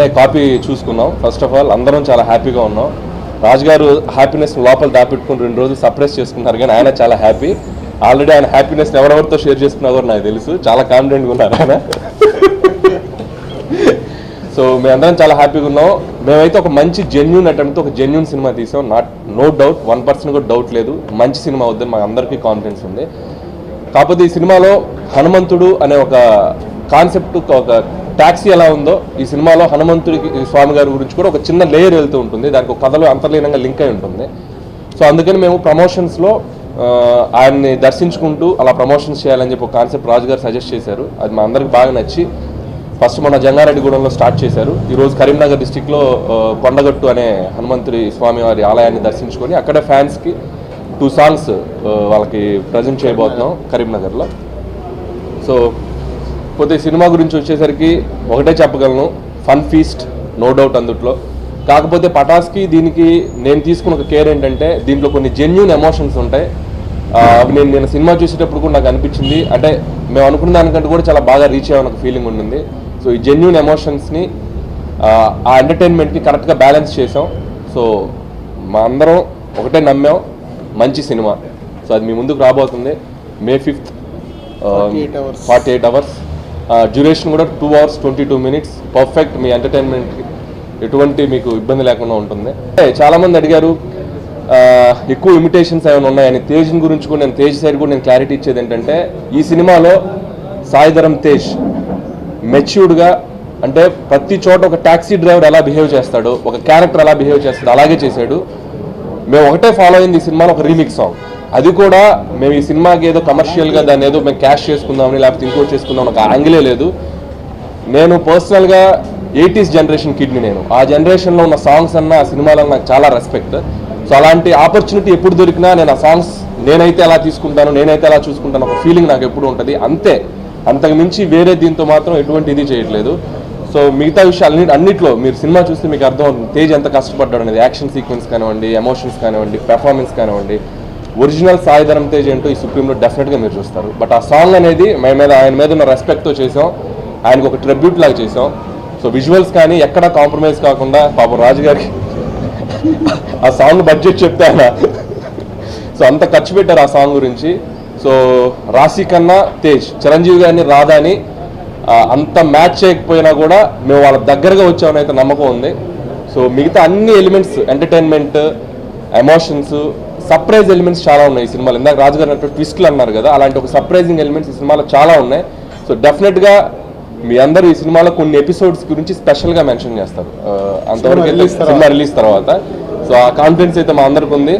రాగానే కాపీ చూసుకున్నాం. First of all అందరం చాలా హ్యాపీగా ఉన్నాం. రాజు గారు హ్యాపీనెస్ లోపల దాపెట్టుకుని 2 రోజులు సప్రెస్ చేసుకున్నారు, కానీ ఆయన చాలా హ్యాపీ. ఆల్రెడీ ఆయన హ్యాపీనెస్ ఎవరెవరితో షేర్ చేసుకున్నారో నాకు తెలుసు, చాలా కాన్ఫిడెంట్గా ఉన్నారు ఆయన. సో మేమందరం చాలా హ్యాపీగా ఉన్నాం. మేమైతే ఒక మంచి జెన్యూన్ అటెంప్ట్తో ఒక జెన్యూన్ సినిమా తీసాం. నో డౌట్, 1% కూడా డౌట్ లేదు, మంచి సినిమా అవుద్దని మాకు అందరికీ కాన్ఫిడెన్స్ ఉంది. కాకపోతే ఈ సినిమాలో హనుమంతుడు అనే ఒక కాన్సెప్ట్, ఒక ట్యాక్సీ ఎలా ఉందో ఈ సినిమాలో హనుమంతుడికి స్వామి గారి గురించి కూడా ఒక చిన్న లేయర్ వెళ్తూ ఉంటుంది, దానికి ఒక కథలో అంతర్లీనంగా లింక్ అయి ఉంటుంది. సో అందుకని మేము ప్రమోషన్స్లో ఆయన్ని దర్శించుకుంటూ అలా ప్రమోషన్స్ చేయాలని చెప్పి ఒక కాన్సెప్ట్ రాజు గారు సజెస్ట్ చేశారు. అది మా అందరికి బాగా నచ్చి ఫస్ట్ మన జంగారెడ్డిగూడెంలో స్టార్ట్ చేశారు. ఈరోజు కరీంనగర్ డిస్టిక్లో కొండగట్టు అనే హనుమంతుడి స్వామి వారి ఆలయాన్ని దర్శించుకొని అక్కడ ఫ్యాన్స్కి 2 సాంగ్స్ వాళ్ళకి ప్రజెంట్ చేయబోతున్నాం కరీంనగర్లో. సో పోతే సినిమా గురించి వచ్చేసరికి ఒకటే చెప్పగలను, ఫన్ ఫీస్ట్ నో డౌట్ అందుట్లో. కాకపోతే పటాస్కి దీనికి నేను తీసుకున్న ఒక కేర్ ఏంటంటే దీంట్లో కొన్ని జెన్యూన్ ఎమోషన్స్ ఉంటాయి. అవి నేను సినిమా చూసేటప్పుడు కూడా నాకు అనిపించింది, అంటే మేము అనుకున్న దానికంటే కూడా చాలా బాగా రీచ్ అయ్యామని ఒక ఫీలింగ్ ఉంటుంది. సో ఈ జెన్యూన్ ఎమోషన్స్ని ఆ ఎంటర్టైన్మెంట్కి కరెక్ట్గా బ్యాలెన్స్ చేసాం. సో మా అందరం ఒకటే నమ్మాం, మంచి సినిమా. సో అది మీ ముందుకు రాబోతుంది May 5th, 48 అవర్స్. డ్యూరేషన్ కూడా 2 hours 22 minutes. పర్ఫెక్ట్, మీ ఎంటర్టైన్మెంట్కి ఎటువంటి మీకు ఇబ్బంది లేకుండా ఉంటుంది. చాలామంది అడిగారు ఎక్కువ ఇమిటేషన్స్ ఏమైనా ఉన్నాయని. తేజ్ గురించి కూడా తేజ్ సైడ్ కూడా నేను క్లారిటీ ఇచ్చేది ఏంటంటే, ఈ సినిమాలో సాయిధరం తేజ్ మెచ్యూర్డ్గా, అంటే ప్రతి చోట ఒక ట్యాక్సీ డ్రైవర్ ఎలా బిహేవ్ చేస్తాడో, ఒక క్యారెక్టర్ ఎలా బిహేవ్ చేస్తాడో అలాగే చేశాడు. మేము ఒకటే ఫాలో అయింది ఈ సినిమాలో ఒక రీమిక్స్ సాంగ్. అది కూడా మేము ఈ సినిమాకి ఏదో కమర్షియల్గా దాన్ని ఏదో మేము క్యాష్ చేసుకుందామని లేకపోతే ఇంకోటి చేసుకుందామని ఒక యాంగిలే లేదు. నేను పర్సనల్గా 80s జనరేషన్ కిడ్ని. నేను ఆ జనరేషన్లో ఉన్న సాంగ్స్ అన్న ఆ సినిమాలో నాకు చాలా రెస్పెక్ట్. సో అలాంటి ఆపర్చునిటీ ఎప్పుడు దొరికినా నేను ఆ సాంగ్స్ నేనైతే ఎలా తీసుకుంటాను, నేనైతే ఎలా చూసుకుంటాను ఒక ఫీలింగ్ నాకు ఎప్పుడు ఉంటుంది. అంతే, అంతకు మించి వేరే దీంతో మాత్రం ఎటువంటి ఇది చేయట్లేదు. సో మిగతా విషయాలు అన్నింటిలో మీరు సినిమా చూస్తే మీకు అర్థం అవుతుంది తేజ్ ఎంత కష్టపడ్డాడు అనేది. యాక్షన్ సీక్వెన్స్ కానివ్వండి, ఎమోషన్స్ కానివ్వండి, పెర్ఫార్మెన్స్ కానివ్వండి. ఒరిజినల్ సాయిధరం తేజ్ ఏంటో ఈ సుప్రీంలో డెఫినెట్గా మీరు చూస్తారు. బట్ ఆ సాంగ్ అనేది ఆయన మీద ఉన్న రెస్పెక్ట్తో చేసాం, ఆయనకు ఒక ట్రిబ్యూట్ లాగా చేసాం. సో విజువల్స్ కానీ ఎక్కడా కాంప్రమైజ్ కాకుండా, పాపం రాజు గారికి ఆ సాంగ్ బడ్జెట్ చెప్తే ఆయన సో అంత ఖర్చు పెట్టారు ఆ సాంగ్ గురించి. సో రాశి కన్నా తేజ్, చిరంజీవి గారిని రాధాని అంత మ్యాచ్ చేయకపోయినా కూడా మేము వాళ్ళ దగ్గరగా వచ్చామని అయితే నమ్మకం ఉంది. సో మిగతా అన్ని elements, entertainment, emotions, surprise elements చాలా ఉన్నాయి ఈ సినిమాలో. ఇందాక రాజు గారు అన్నట్టు ట్విస్ట్లు అన్నారు కదా, అలాంటి ఒక సర్ప్రైజింగ్ ఎలిమెంట్స్ ఈ సినిమాలో చాలా ఉన్నాయి. సో డెఫినెట్గా మీ అందరూ ఈ సినిమాలో కొన్ని ఎపిసోడ్స్ గురించి స్పెషల్గా మెన్షన్ చేస్తారు అంతవరకు సినిమా రిలీజ్ తర్వాత. సో ఆ కాన్ఫిడెన్స్ అయితే మా అందరికి ఉంది.